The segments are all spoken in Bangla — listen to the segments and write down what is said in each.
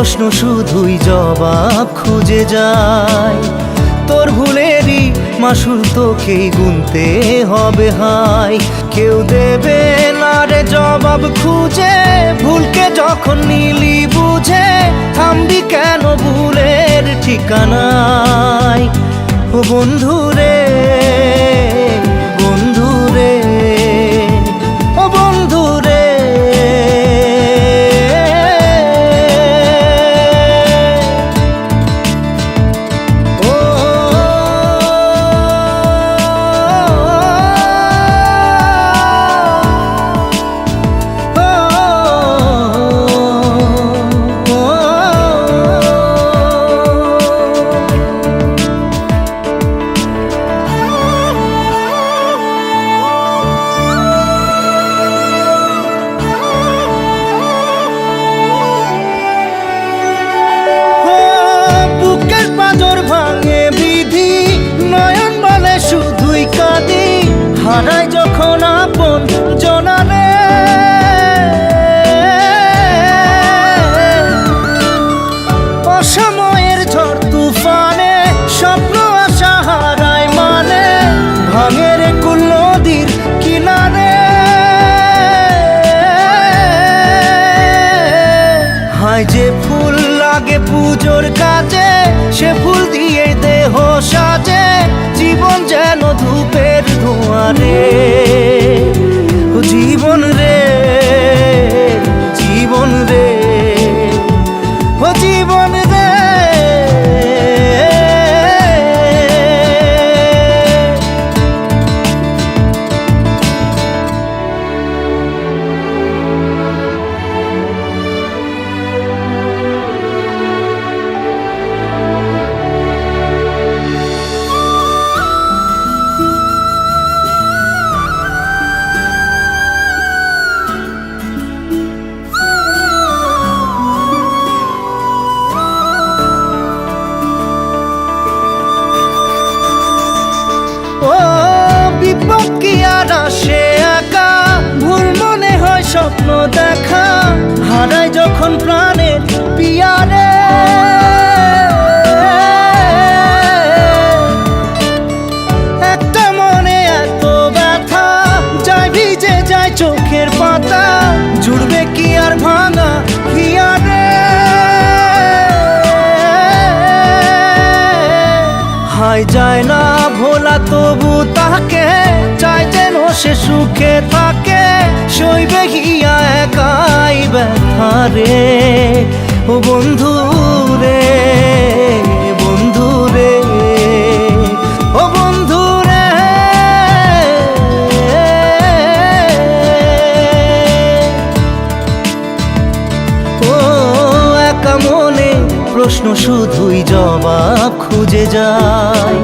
প্রশ্ন শুধুই জবাব খুঁজে যায়। তোর ভুলেরই মাসুল তোকেই গুনতে হবে হায়। কেউ দেবে না রে জবাব খুঁজে, ভুলকে যখন নিলি বুঝে থামবি কেন ভুলের ঠিকানায়। ও বন্ধু রে, বন্ধু রে, ও বন্ধু রে। হারাই যখন আপন জনারে, অসময়ের ঝড় তুফানে স্বপ্ন আশা হারায় মানে, ভাঙের কুল নদীর কিনারে। হায় যে ফুল লাগে পুজোর কাজে, সে ফুল দিয়ে দেহ সাজে, জীবন যেন ধূপের ধোঁয়ারে। ও জীবন রে, জীবন রে, ও জীবন রে। ও বিপদ কি আর আসে একা, ভুল মনে হয় স্বপ্ন দেখা, হারাই যখন প্রাণের পিয়ারে। একটা মনে এত ব্যথা, যায় ভিজে যায় চোখের পাতা, জুড়বে কি আর ভাঙা হিয়ারে। হায় যায় না ভোলা তবু তাকে, চাই যেন সে সুখে থাকে, সইবে গিয়া একাই ব্যথা রে। ও বন্ধু রে, বন্ধু রে, ও বন্ধু রে। ও একা মনে প্রশ্ন শুধুই জবাব খুঁজে যায়।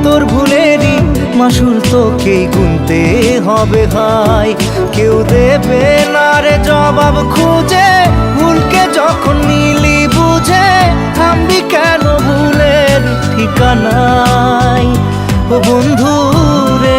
তোর ভুলেরই মাসুল তোকেই গুনতে হবে হায়। কেউ দেবে না রে জবাব খুঁজে, ভুলকে যখন নিলি বুঝে থামবি কেন ভুলের ঠিকানায়। ও বন্ধু রে।